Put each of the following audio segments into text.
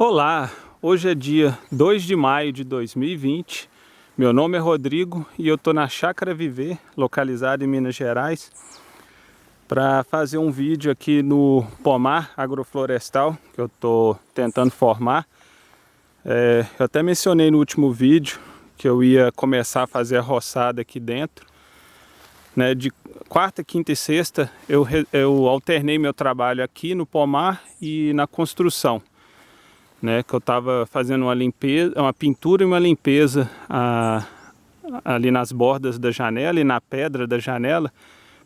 Olá, hoje é dia 2 de maio de 2020, meu nome é Rodrigo e eu estou na Chácara Viver, localizada em Minas Gerais, para fazer um vídeo aqui no pomar agroflorestal que eu estou tentando formar. Eu até mencionei no último vídeo que eu ia começar a fazer a roçada aqui dentro, né? De quarta, quinta e sexta eu alternei meu trabalho aqui no pomar e na construção. Que eu estava fazendo uma limpeza, uma pintura e uma limpeza ali nas bordas da janela e na pedra da janela,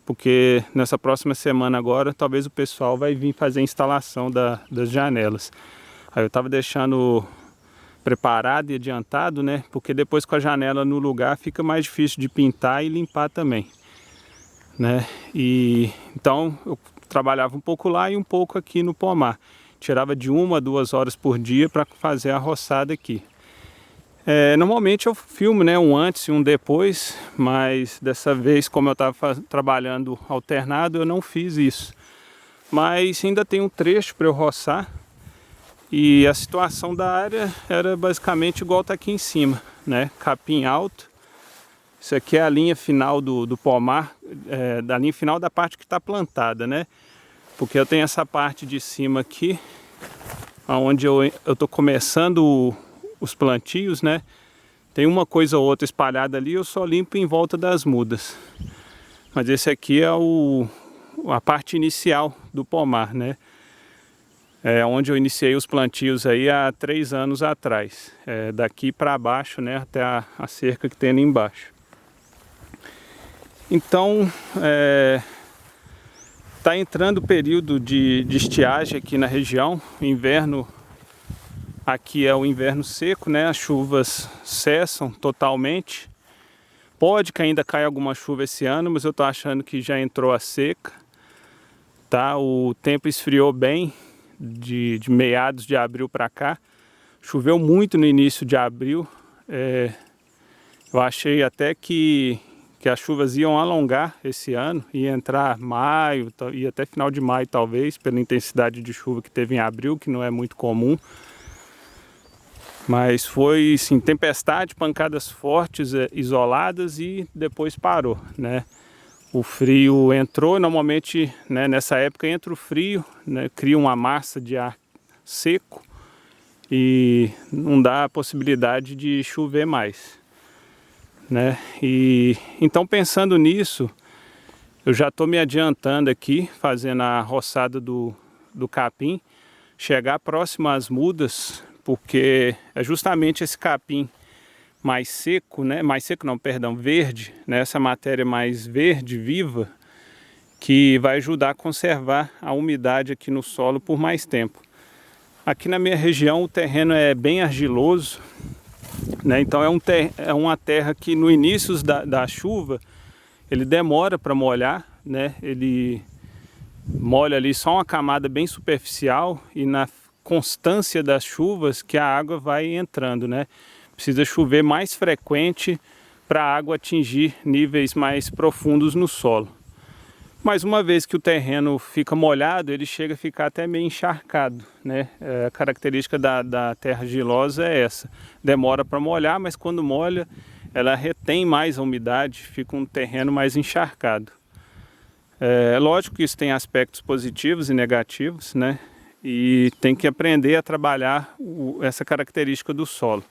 porque nessa próxima semana agora talvez o pessoal vai vir fazer a instalação das janelas. Aí eu estava deixando preparado e adiantado, né? Porque depois com a janela no lugar fica mais difícil de pintar e limpar também, né? E então eu trabalhava um pouco lá e um pouco aqui no pomar. Tirava de 1 a 2 horas por dia para fazer a roçada aqui. Normalmente eu filmo, né, um antes e um depois, mas dessa vez, como eu estava trabalhando alternado, eu não fiz isso. Mas ainda tem um trecho para eu roçar e a situação da área era basicamente igual está aqui em cima, né? Capim alto. Isso aqui é a linha final do pomar, da linha final da parte que está plantada, né? Porque eu tenho essa parte de cima aqui, onde eu estou começando os plantios, né? Tem uma coisa ou outra espalhada ali, eu só limpo em volta das mudas. Mas esse aqui é a parte inicial do pomar, né? É onde eu iniciei os plantios aí há 3 anos atrás. Daqui para baixo, né? Até a cerca que tem ali embaixo. Então, está entrando o período de estiagem aqui na região. O inverno aqui é o inverno seco, né? As chuvas cessam totalmente. Pode que ainda caia alguma chuva esse ano, mas eu estou achando que já entrou a seca, tá? O tempo esfriou bem de meados de abril para cá. Choveu muito no início de abril. Eu achei até que as chuvas iam alongar esse ano, ia entrar maio, e até final de maio talvez, pela intensidade de chuva que teve em abril, que não é muito comum. Mas foi, sim, tempestade, pancadas fortes, isoladas, e depois parou, né? O frio entrou, normalmente, né, nessa época entra o frio, né, cria uma massa de ar seco e não dá a possibilidade de chover mais, né? E então, pensando nisso, eu já estou me adiantando aqui, fazendo a roçada do capim, chegar próximo às mudas, porque é justamente esse capim mais seco, né? Mais seco não, perdão, verde, né? Essa matéria mais verde, viva, que vai ajudar a conservar a umidade aqui no solo por mais tempo. Aqui na minha região o terreno é bem argiloso, né? Então é uma terra que no início da chuva ele demora para molhar, né? Ele molha ali só uma camada bem superficial e na constância das chuvas que a água vai entrando, né? Precisa chover mais frequente para a água atingir níveis mais profundos no solo. Mas uma vez que o terreno fica molhado, ele chega a ficar até meio encharcado, né? A característica da terra argilosa é essa. Demora para molhar, mas quando molha, ela retém mais a umidade, fica um terreno mais encharcado. Lógico que isso tem aspectos positivos e negativos, né? E tem que aprender a trabalhar essa característica do solo.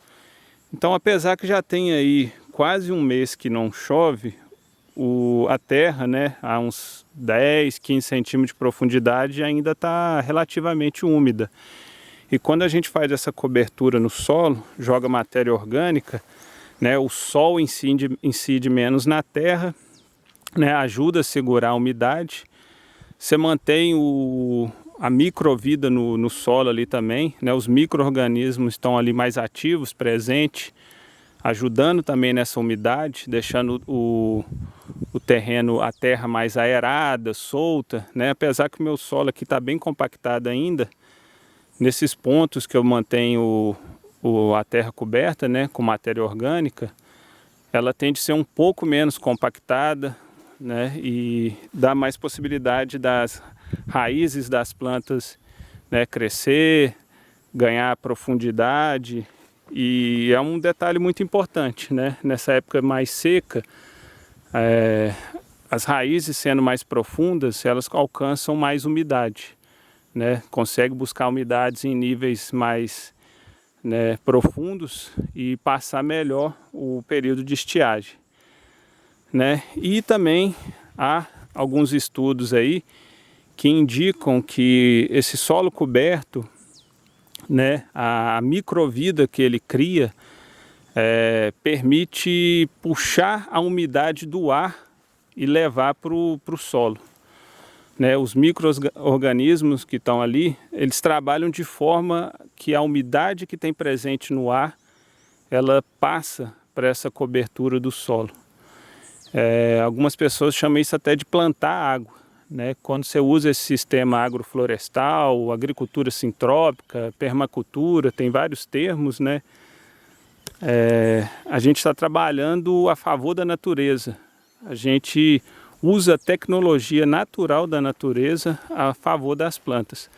Então, apesar que já tem aí quase um mês que não chove, a terra, né, a uns 10, 15 centímetros de profundidade ainda está relativamente úmida. E quando a gente faz essa cobertura no solo, joga matéria orgânica, né, o sol incide menos na terra, né, ajuda a segurar a umidade. Você mantém a microvida no solo ali também, né? Os micro-organismos estão ali mais ativos, presentes, ajudando também nessa umidade, deixando o terreno, a terra mais aerada, solta, né? Apesar que o meu solo aqui está bem compactado ainda, nesses pontos que eu mantenho a terra coberta, né, com matéria orgânica, ela tende a ser um pouco menos compactada, né, e dá mais possibilidade das raízes das plantas, né, crescer, ganhar profundidade, e é um detalhe muito importante, né? Nessa época mais seca, as raízes sendo mais profundas, elas alcançam mais umidade, né? Consegue buscar umidades em níveis mais, né, profundos e passar melhor o período de estiagem, né? E também há alguns estudos aí que indicam que esse solo coberto, né, a microvida que ele cria permite puxar a umidade do ar e levar para o solo, né? Os micro-organismos que estão ali, eles trabalham de forma que a umidade que tem presente no ar, ela passa para essa cobertura do solo. Algumas pessoas chamam isso até de plantar água, né? Quando você usa esse sistema agroflorestal, agricultura sintrópica, permacultura, tem vários termos, né? A gente está trabalhando a favor da natureza. A gente usa a tecnologia natural da natureza a favor das plantas.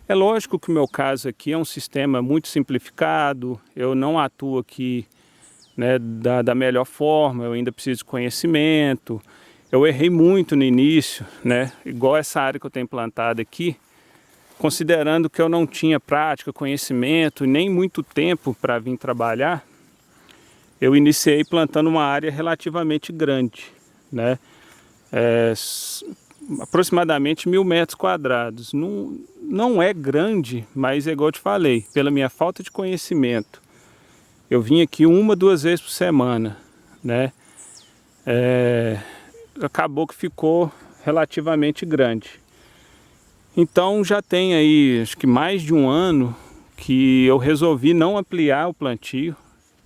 É lógico que o meu caso aqui é um sistema muito simplificado, eu não atuo aqui, né, da melhor forma, eu ainda preciso de conhecimento. Eu errei muito no início, né, igual essa área que eu tenho plantado aqui, considerando que eu não tinha prática, conhecimento e nem muito tempo para vir trabalhar, eu iniciei plantando uma área relativamente grande, né, aproximadamente 1000 metros quadrados. Não é grande, mas é igual eu te falei, pela minha falta de conhecimento, eu vim aqui 1, 2 vezes por semana, né? Acabou que ficou relativamente grande. Então já tem aí, acho que mais de 1 ano que eu resolvi não ampliar o plantio,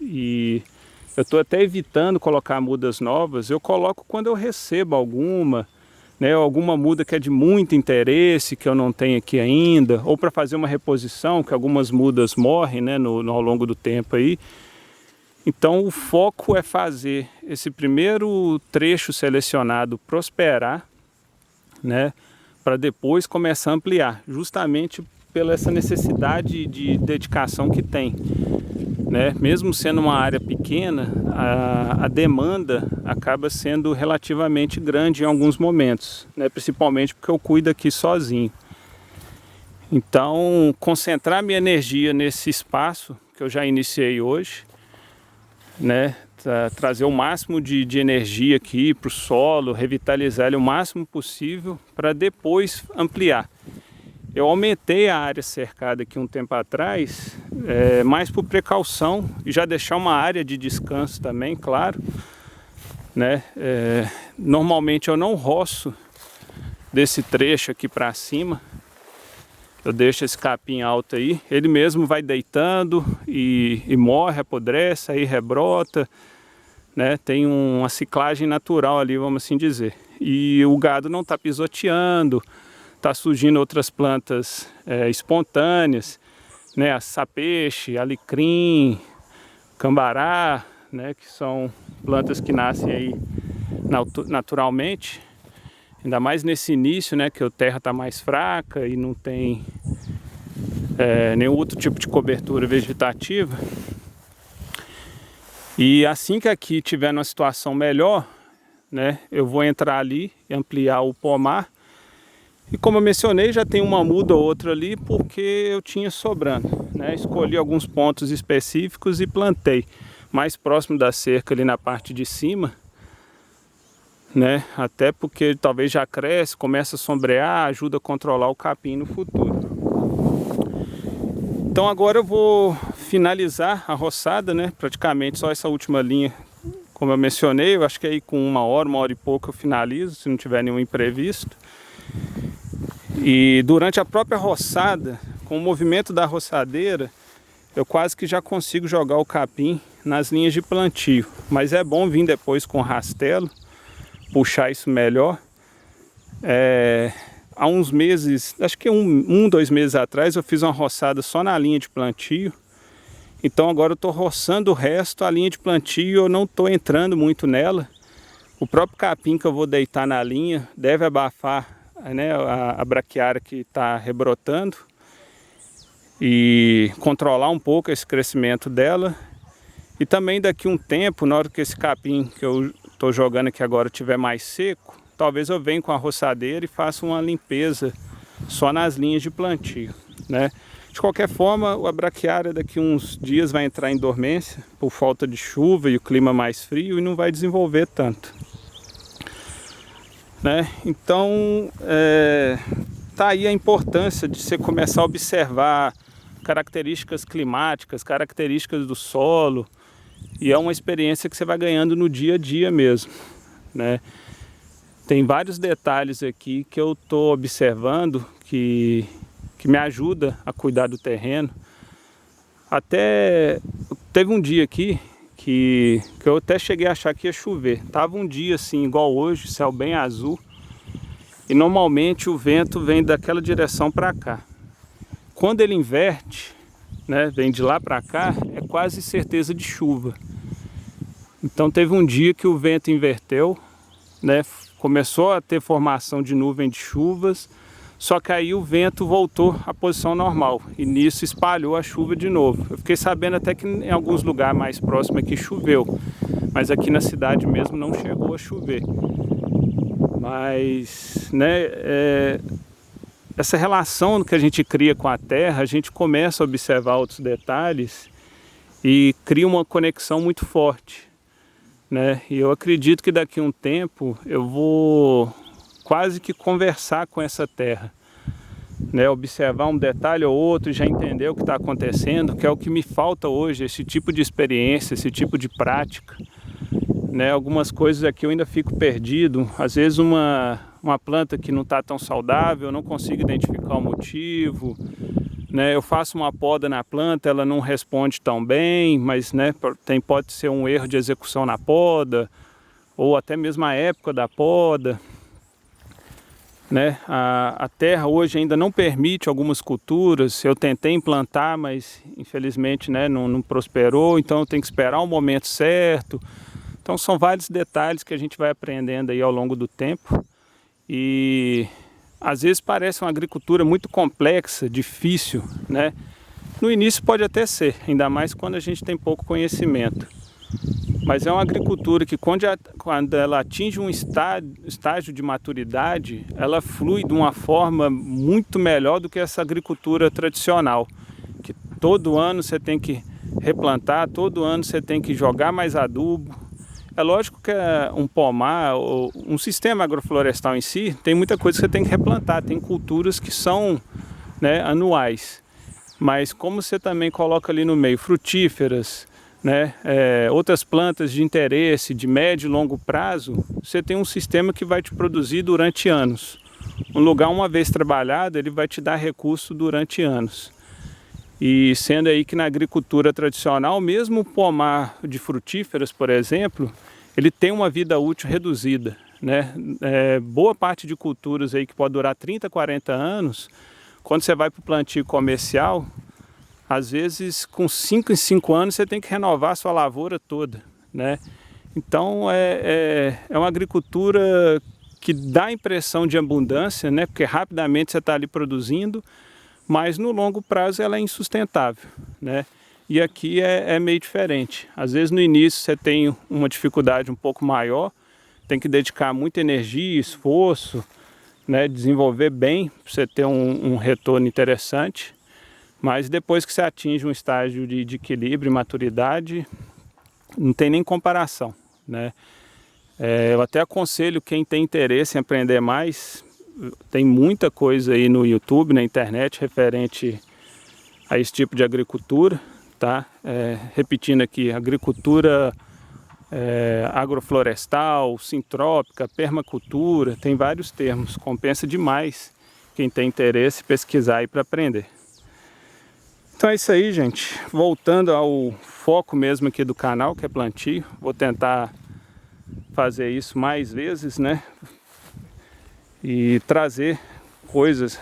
e eu estou até evitando colocar mudas novas. Eu coloco quando eu recebo alguma, né, alguma muda que é de muito interesse, que eu não tenho aqui ainda, ou para fazer uma reposição, que algumas mudas morrem, né, ao longo do tempo aí. Então o foco é fazer esse primeiro trecho selecionado prosperar, né, para depois começar a ampliar, justamente pela essa necessidade de dedicação que tem, né? Mesmo sendo uma área pequena, a demanda acaba sendo relativamente grande em alguns momentos, né? Principalmente porque eu cuido aqui sozinho. Então, concentrar minha energia nesse espaço que eu já iniciei hoje, né? Trazer o máximo de energia aqui para o solo, revitalizar ele o máximo possível para depois ampliar. Eu aumentei a área cercada aqui um tempo atrás, mais por precaução, e já deixar uma área de descanso também, claro, né? Normalmente eu não roço desse trecho aqui para cima, eu deixo esse capim alto aí, ele mesmo vai deitando e morre, apodrece, aí rebrota, né? Tem uma ciclagem natural ali, vamos assim dizer, e o gado não está pisoteando, está surgindo outras plantas espontâneas, né? Sapeixe, alecrim, cambará, né? Que são plantas que nascem aí naturalmente, ainda mais nesse início, né? Que a terra está mais fraca e não tem nenhum outro tipo de cobertura vegetativa. E assim que aqui tiver numa situação melhor, né? Eu vou entrar ali e ampliar o pomar. E como eu mencionei, já tem uma muda ou outra ali porque eu tinha sobrando, né? Escolhi alguns pontos específicos e plantei mais próximo da cerca ali na parte de cima, né? Até porque talvez já cresce, começa a sombrear, ajuda a controlar o capim no futuro. Então agora eu vou finalizar a roçada, né? Praticamente só essa última linha, como eu mencionei, eu acho que aí com 1 hora e pouco eu finalizo, se não tiver nenhum imprevisto. E durante a própria roçada, com o movimento da roçadeira, eu quase que já consigo jogar o capim nas linhas de plantio. Mas é bom vir depois com o rastelo, puxar isso melhor. Há uns meses, acho que 2 meses atrás, eu fiz uma roçada só na linha de plantio. Então agora eu estou roçando o resto, a linha de plantio eu não estou entrando muito nela. O próprio capim que eu vou deitar na linha deve abafar, né, a braquiária que está rebrotando. e controlar um pouco esse crescimento dela. E também daqui um tempo, na hora que esse capim que eu estou jogando aqui agora estiver mais seco, talvez eu venha com a roçadeira e faça uma limpeza só nas linhas de plantio, né? De qualquer forma, a braquiária daqui uns dias vai entrar em dormência por falta de chuva e o clima mais frio e não vai desenvolver tanto, né? Então, tá aí a importância de você começar a observar características climáticas, características do solo, e é uma experiência que você vai ganhando no dia a dia mesmo, né? Tem vários detalhes aqui que eu estou observando que me ajuda a cuidar do terreno. Até teve um dia aqui que eu até cheguei a achar que ia chover. Tava um dia assim, igual hoje, céu bem azul, e normalmente o vento vem daquela direção para cá. Quando ele inverte, né, vem de lá para cá, é quase certeza de chuva. Então teve um dia que o vento inverteu, né, começou a ter formação de nuvem de chuvas, só que aí o vento voltou à posição normal e nisso espalhou a chuva de novo. Eu fiquei sabendo até que em alguns lugares mais próximos aqui choveu, mas aqui na cidade mesmo não chegou a chover. Mas, né, essa relação que a gente cria com a terra, a gente começa a observar outros detalhes e cria uma conexão muito forte, né? E eu acredito que daqui a um tempo eu vou quase que conversar com essa terra, né? Observar um detalhe ou outro e já entender o que está acontecendo, que é o que me falta hoje, esse tipo de experiência, esse tipo de prática, né? Algumas coisas aqui eu ainda fico perdido, às vezes uma planta que não está tão saudável, eu não consigo identificar o motivo, né? Eu faço uma poda na planta, ela não responde tão bem, mas, né, pode ser um erro de execução na poda, ou até mesmo a época da poda, né? A terra hoje ainda não permite algumas culturas. Eu tentei implantar, mas infelizmente, né, não prosperou, então eu tenho que esperar o momento certo. Então são vários detalhes que a gente vai aprendendo aí ao longo do tempo e às vezes parece uma agricultura muito complexa, difícil, né? No início pode até ser, ainda mais quando a gente tem pouco conhecimento. Mas é uma agricultura que quando ela atinge um estágio de maturidade, ela flui de uma forma muito melhor do que essa agricultura tradicional. Que todo ano você tem que replantar, todo ano você tem que jogar mais adubo. É lógico que um pomar, ou um sistema agroflorestal em si, tem muita coisa que você tem que replantar. Tem culturas que são, né, anuais. Mas como você também coloca ali no meio frutíferas, né, outras plantas de interesse, de médio e longo prazo, você tem um sistema que vai te produzir durante anos. Um lugar, uma vez trabalhado, ele vai te dar recurso durante anos. E sendo aí que na agricultura tradicional, mesmo o pomar de frutíferas, por exemplo, ele tem uma vida útil reduzida, né? Boa parte de culturas aí que pode durar 30, 40 anos, quando você vai para o plantio comercial, às vezes com 5 em 5 anos você tem que renovar a sua lavoura toda, né? Então é uma agricultura que dá a impressão de abundância, né? Porque rapidamente você está ali produzindo, mas no longo prazo ela é insustentável, né? E aqui é meio diferente. Às vezes no início você tem uma dificuldade um pouco maior, tem que dedicar muita energia, esforço, né? Desenvolver bem para você ter um retorno interessante. Mas depois que você atinge um estágio de equilíbrio e maturidade, não tem nem comparação, né? Eu até aconselho quem tem interesse em aprender mais, tem muita coisa aí no YouTube, na internet, referente a esse tipo de agricultura, tá? Repetindo aqui, agricultura agroflorestal, sintrópica, permacultura, tem vários termos, compensa demais quem tem interesse pesquisar aí para aprender. Então é isso aí, gente. Voltando ao foco mesmo aqui do canal, que é plantio, vou tentar fazer isso mais vezes, né? E trazer coisas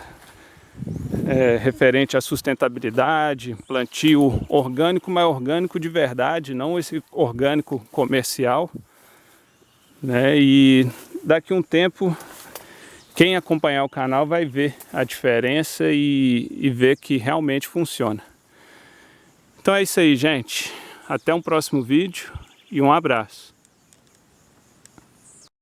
referente à sustentabilidade, plantio orgânico, mas orgânico de verdade, não esse orgânico comercial, né? E daqui a um tempo, quem acompanhar o canal vai ver a diferença e ver que realmente funciona. Então é isso aí, gente. Até um próximo vídeo e um abraço.